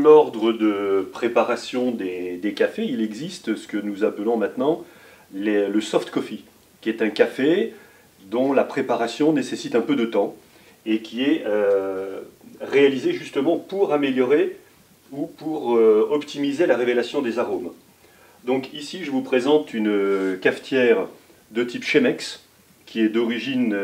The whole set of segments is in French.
l'ordre de préparation des cafés, il existe ce que nous appelons maintenant le soft coffee, qui est un café dont la préparation nécessite un peu de temps et qui est réalisé justement pour améliorer ou pour optimiser la révélation des arômes. Donc ici, je vous présente une cafetière de type Chemex, qui est d'origine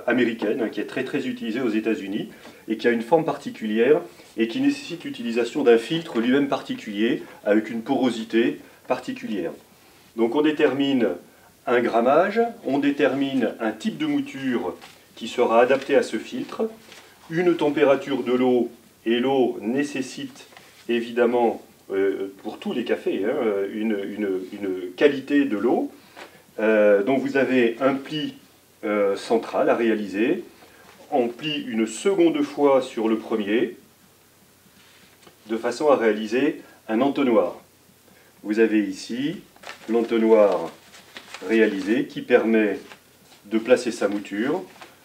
américaine, hein, qui est très utilisée aux États-Unis et qui a une forme particulière et qui nécessite l'utilisation d'un filtre lui-même particulier avec une porosité particulière. Donc on détermine un grammage, on détermine un type de mouture qui sera adapté à ce filtre, une température de l'eau, et l'eau nécessite évidemment, pour tous les cafés, hein, une qualité de l'eau. Donc vous avez un pli central à réaliser, on plie une seconde fois sur le premier, de façon à réaliser un entonnoir. Vous avez ici l'entonnoir réalisé qui permet de placer sa mouture.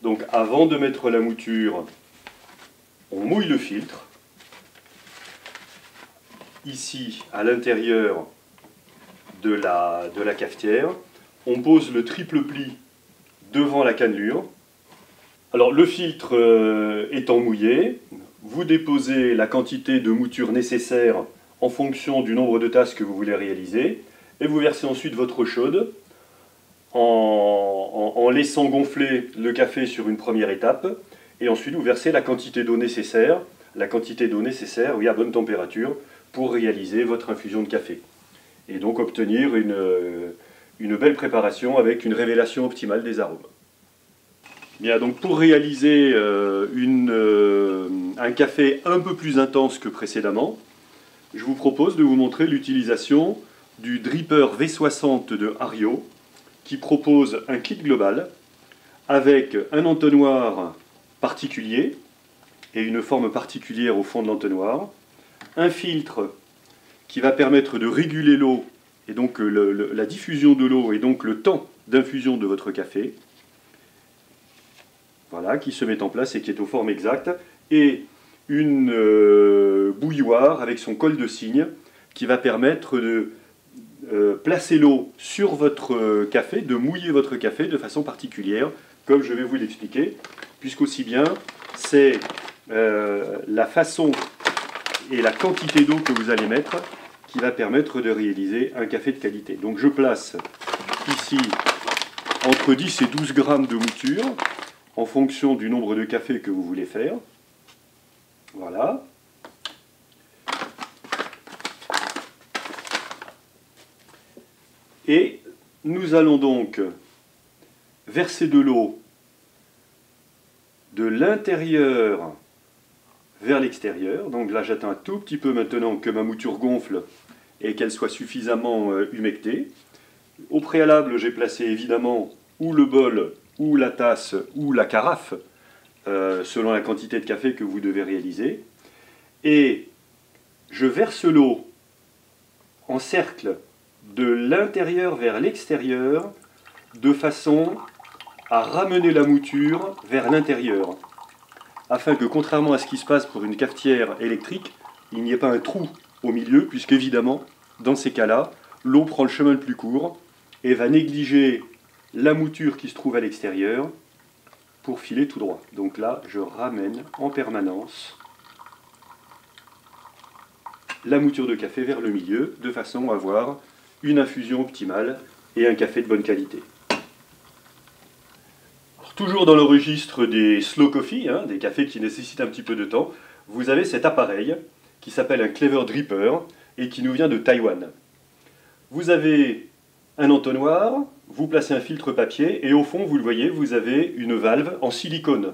Donc avant de mettre la mouture, on mouille le filtre. Ici, à l'intérieur de la cafetière, on pose le triple pli devant la cannelure. Alors le filtre étant mouillé, vous déposez la quantité de mouture nécessaire en fonction du nombre de tasses que vous voulez réaliser et vous versez ensuite votre eau chaude en laissant gonfler le café sur une première étape et ensuite vous versez la quantité d'eau nécessaire, oui, à bonne température pour réaliser votre infusion de café et donc obtenir une belle préparation avec une révélation optimale des arômes. Bien, donc pour réaliser un café un peu plus intense que précédemment, je vous propose de vous montrer l'utilisation du dripper V60 de Hario, qui propose un kit global avec un entonnoir particulier et une forme particulière au fond de l'entonnoir, un filtre qui va permettre de réguler l'eau et donc la diffusion de l'eau et donc le temps d'infusion de votre café, voilà, qui se met en place et qui est aux formes exactes, et une bouilloire avec son col de cygne qui va permettre de placer l'eau sur votre café, de mouiller votre café de façon particulière, comme je vais vous l'expliquer, puisqu'aussi bien c'est la façon et la quantité d'eau que vous allez mettre qui va permettre de réaliser un café de qualité. Donc je place ici entre 10 et 12 grammes de mouture, en fonction du nombre de cafés que vous voulez faire. Voilà. Et nous allons donc verser de l'eau de l'intérieur vers l'extérieur. Donc là, j'attends un tout petit peu maintenant que ma mouture gonfle et qu'elle soit suffisamment humectée. Au préalable, j'ai placé évidemment ou le bol ou la tasse ou la carafe, selon la quantité de café que vous devez réaliser. Et je verse l'eau en cercle de l'intérieur vers l'extérieur, de façon à ramener la mouture vers l'intérieur, afin que, contrairement à ce qui se passe pour une cafetière électrique, il n'y ait pas un trou au milieu, puisqu'évidemment, dans ces cas-là, l'eau prend le chemin le plus court et va négliger la mouture qui se trouve à l'extérieur pour filer tout droit. Donc là, je ramène en permanence la mouture de café vers le milieu, de façon à avoir une infusion optimale et un café de bonne qualité. Alors, toujours dans le registre des slow coffee, hein, des cafés qui nécessitent un petit peu de temps, vous avez cet appareil qui s'appelle un Clever Dripper et qui nous vient de Taïwan. Vous avez un entonnoir, vous placez un filtre papier et au fond, vous le voyez, vous avez une valve en silicone.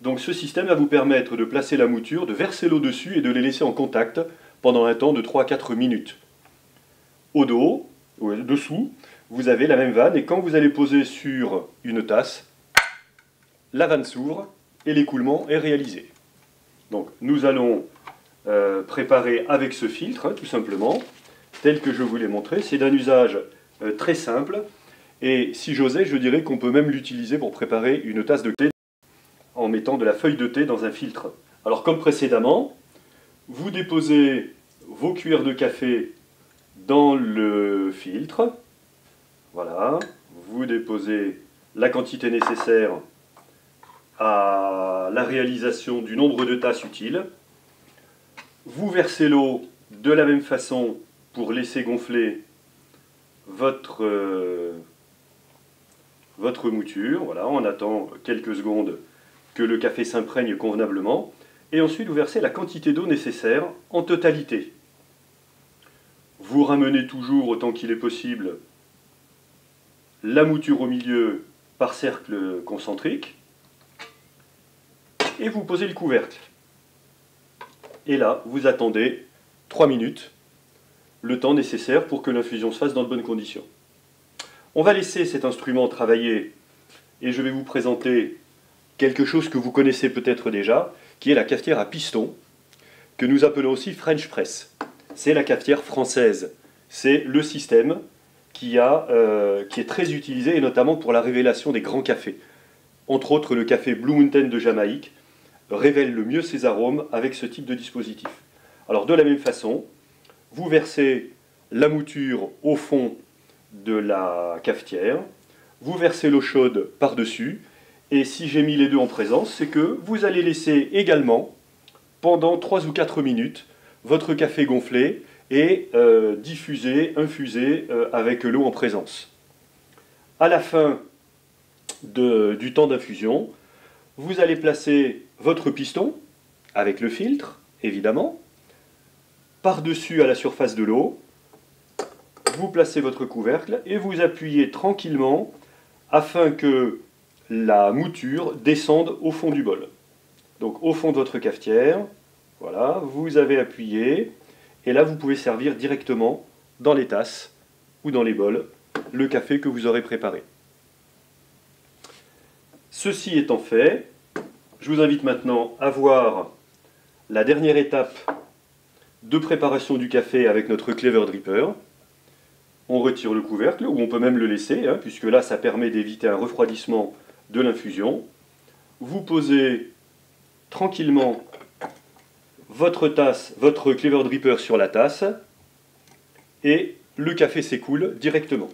Donc ce système va vous permettre de placer la mouture, de verser l'eau dessus et de les laisser en contact pendant un temps de 3 à 4 minutes. Au dos, dessous, vous avez la même vanne et quand vous allez poser sur une tasse, la vanne s'ouvre et l'écoulement est réalisé. Donc nous allons préparer avec ce filtre, hein, tout simplement, tel que je vous l'ai montré. C'est d'un usage très simple et si j'osais, je dirais qu'on peut même l'utiliser pour préparer une tasse de thé en mettant de la feuille de thé dans un filtre. Alors comme précédemment, Vous déposez vos cuillères de café dans le filtre. Voilà. Vous déposez la quantité nécessaire à la réalisation du nombre de tasses utiles. Vous versez l'eau de la même façon pour laisser gonfler votre mouture. Voilà, on attend quelques secondes que le café s'imprègne convenablement. Et ensuite, vous versez la quantité d'eau nécessaire en totalité. Vous ramenez toujours, autant qu'il est possible, la mouture au milieu par cercle concentrique. Et vous posez le couvercle. Et là, vous attendez 3 minutes, le temps nécessaire pour que l'infusion se fasse dans de bonnes conditions. On va laisser cet instrument travailler et je vais vous présenter quelque chose que vous connaissez peut-être déjà, qui est la cafetière à piston, que nous appelons aussi French Press. C'est la cafetière française. C'est le système qui est très utilisé, et notamment pour la révélation des grands cafés. Entre autres, le café Blue Mountain de Jamaïque révèle le mieux ses arômes avec ce type de dispositif. Alors de la même façon, vous versez la mouture au fond de la cafetière, vous versez l'eau chaude par-dessus, et si j'ai mis les deux en présence, c'est que vous allez laisser également, pendant 3 ou 4 minutes, votre café gonfler et diffuser, infuser avec l'eau en présence. À la fin du temps d'infusion, vous allez placer votre piston, avec le filtre, évidemment, par-dessus à la surface de l'eau, vous placez votre couvercle et vous appuyez tranquillement afin que la mouture descende au fond du bol. Donc au fond de votre cafetière, voilà, vous avez appuyé, et là vous pouvez servir directement dans les tasses ou dans les bols le café que vous aurez préparé. Ceci étant fait, je vous invite maintenant à voir la dernière étape de préparation du café avec notre Clever Dripper. On retire le couvercle, ou on peut même le laisser, puisque là ça permet d'éviter un refroidissement de l'infusion. Vous posez tranquillement votre tasse, votre Clever Dripper sur la tasse, et le café s'écoule directement.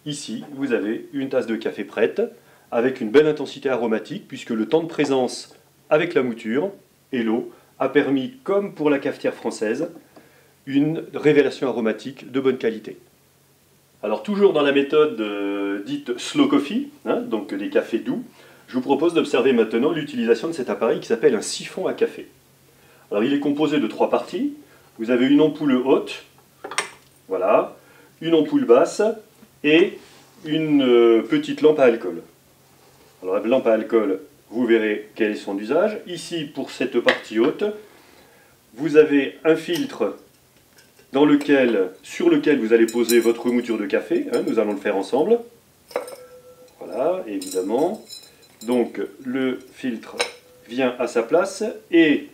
Ici, vous avez une tasse de café prête, avec une belle intensité aromatique, puisque le temps de présence avec la mouture et l'eau a permis, comme pour la cafetière française, une révélation aromatique de bonne qualité. Alors toujours dans la méthode dite slow coffee, donc des cafés doux, je vous propose d'observer maintenant l'utilisation de cet appareil qui s'appelle un siphon à café. Alors il est composé de 3 parties. Vous avez une ampoule haute, voilà, une ampoule basse et une petite lampe à alcool. Alors la lampe à alcool, vous verrez quel est son usage. Ici, pour cette partie haute, vous avez un filtre sur lequel vous allez poser votre mouture de café. Nous allons le faire ensemble. Voilà, évidemment. Donc le filtre vient à sa place et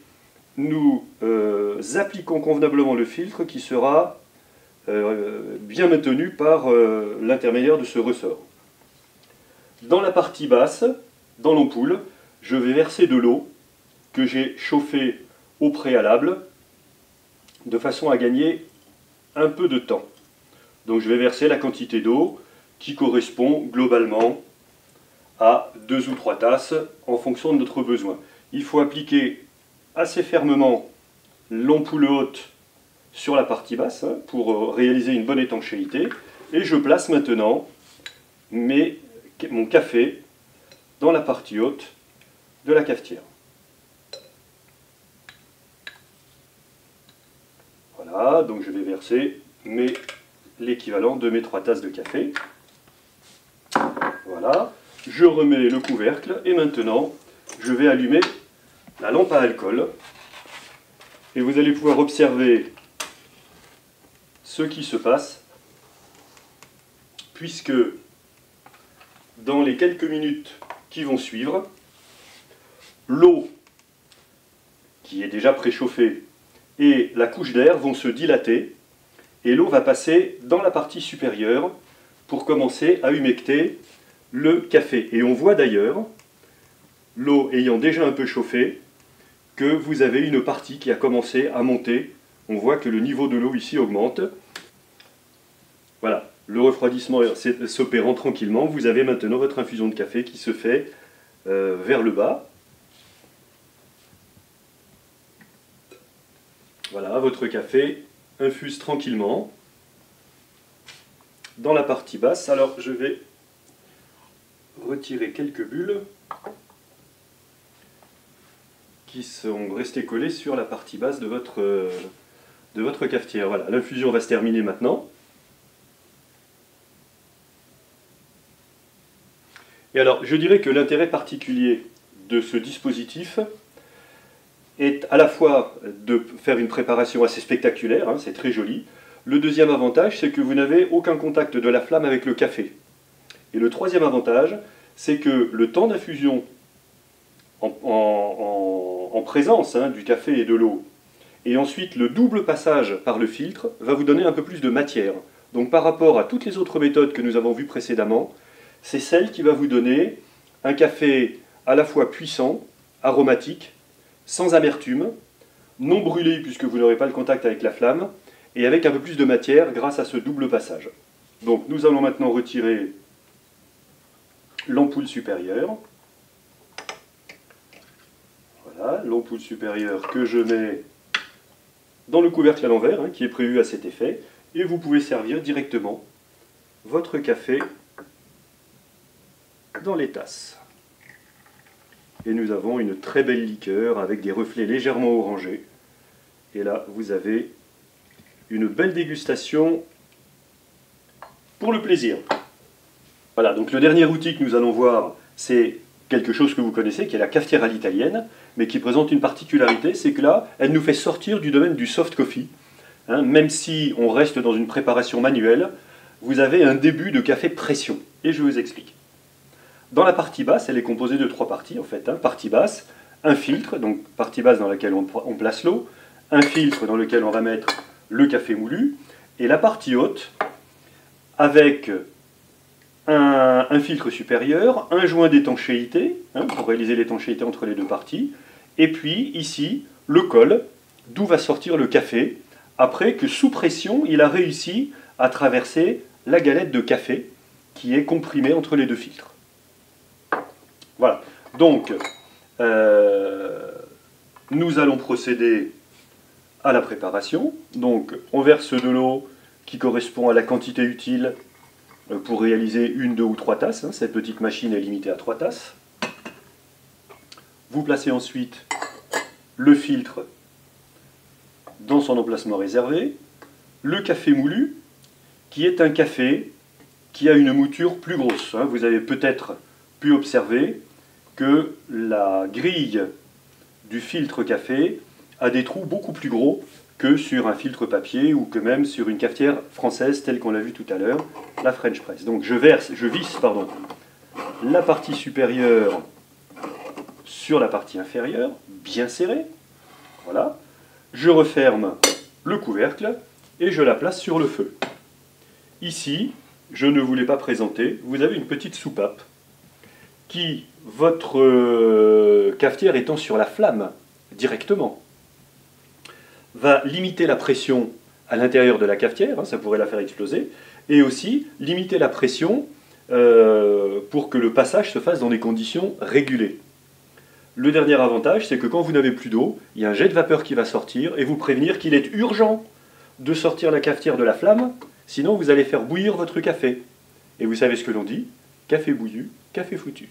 nous appliquons convenablement le filtre qui sera bien maintenu par l'intermédiaire de ce ressort. Dans la partie basse, dans l'ampoule, je vais verser de l'eau que j'ai chauffée au préalable de façon à gagner un peu de temps. Donc je vais verser la quantité d'eau qui correspond globalement à 2 ou 3 tasses en fonction de notre besoin. Il faut appliquer assez fermement l'ampoule haute sur la partie basse pour réaliser une bonne étanchéité. Et je place maintenant mon café dans la partie haute de la cafetière. Voilà, donc je vais verser l'équivalent de mes 3 tasses de café. Voilà, je remets le couvercle et maintenant je vais allumer la lampe à alcool. Et vous allez pouvoir observer ce qui se passe, puisque dans les quelques minutes qui vont suivre, l'eau qui est déjà préchauffée et la couche d'air vont se dilater et l'eau va passer dans la partie supérieure pour commencer à humecter le café. Et on voit d'ailleurs l'eau ayant déjà un peu chauffé, que vous avez une partie qui a commencé à monter. On voit que le niveau de l'eau ici augmente. Voilà, le refroidissement s'opérant tranquillement. Vous avez maintenant votre infusion de café qui se fait vers le bas. Voilà, votre café infuse tranquillement dans la partie basse. Alors, je vais retirer quelques bulles qui sont restées collées sur la partie basse de votre cafetière. Voilà, l'infusion va se terminer maintenant. Et alors, je dirais que l'intérêt particulier de ce dispositif est à la fois de faire une préparation assez spectaculaire, hein, c'est très joli. Le deuxième avantage, c'est que vous n'avez aucun contact de la flamme avec le café. Et le troisième avantage, c'est que le temps d'infusion en présence du café et de l'eau, et ensuite le double passage par le filtre, va vous donner un peu plus de matière. Donc par rapport à toutes les autres méthodes que nous avons vues précédemment, c'est celle qui va vous donner un café à la fois puissant, aromatique, sans amertume, non brûlé puisque vous n'aurez pas le contact avec la flamme, et avec un peu plus de matière grâce à ce double passage. Donc nous allons maintenant retirer l'ampoule supérieure. Voilà, l'ampoule supérieure que je mets dans le couvercle à l'envers, qui est prévu à cet effet, et vous pouvez servir directement votre café dans les tasses. Et nous avons une très belle liqueur avec des reflets légèrement orangés. Et là, vous avez une belle dégustation pour le plaisir. Voilà, donc le dernier outil que nous allons voir, c'est quelque chose que vous connaissez, qui est la cafetière à l'italienne, mais qui présente une particularité, c'est que là, elle nous fait sortir du domaine du soft coffee. Même si on reste dans une préparation manuelle, vous avez un début de café pression. Et je vous explique. Dans la partie basse, elle est composée de trois parties en fait. Partie basse, un filtre, donc partie basse dans laquelle on place l'eau, un filtre dans lequel on va mettre le café moulu, et la partie haute avec un filtre supérieur, un joint d'étanchéité, pour réaliser l'étanchéité entre les deux parties, et puis ici, le col, d'où va sortir le café, après que sous pression, il a réussi à traverser la galette de café qui est comprimée entre les deux filtres. Voilà, donc nous allons procéder à la préparation. Donc on verse de l'eau qui correspond à la quantité utile pour réaliser 1, 2 ou 3 tasses. Cette petite machine est limitée à 3 tasses. Vous placez ensuite le filtre dans son emplacement réservé. Le café moulu, qui est un café qui a une mouture plus grosse. Vous avez peut-être pu observer que la grille du filtre café a des trous beaucoup plus gros que sur un filtre papier ou que même sur une cafetière française telle qu'on l'a vu tout à l'heure, la French Press. Donc je visse la partie supérieure sur la partie inférieure, bien serrée. Voilà. Je referme le couvercle et je la place sur le feu. Ici, je ne vous l'ai pas présenté, vous avez une petite soupape qui, votre cafetière étant sur la flamme directement, va limiter la pression à l'intérieur de la cafetière, ça pourrait la faire exploser, et aussi limiter la pression pour que le passage se fasse dans des conditions régulées. Le dernier avantage, c'est que quand vous n'avez plus d'eau, il y a un jet de vapeur qui va sortir et vous prévenir qu'il est urgent de sortir la cafetière de la flamme, sinon vous allez faire bouillir votre café. Et vous savez ce que l'on dit, café bouillu, café foutu.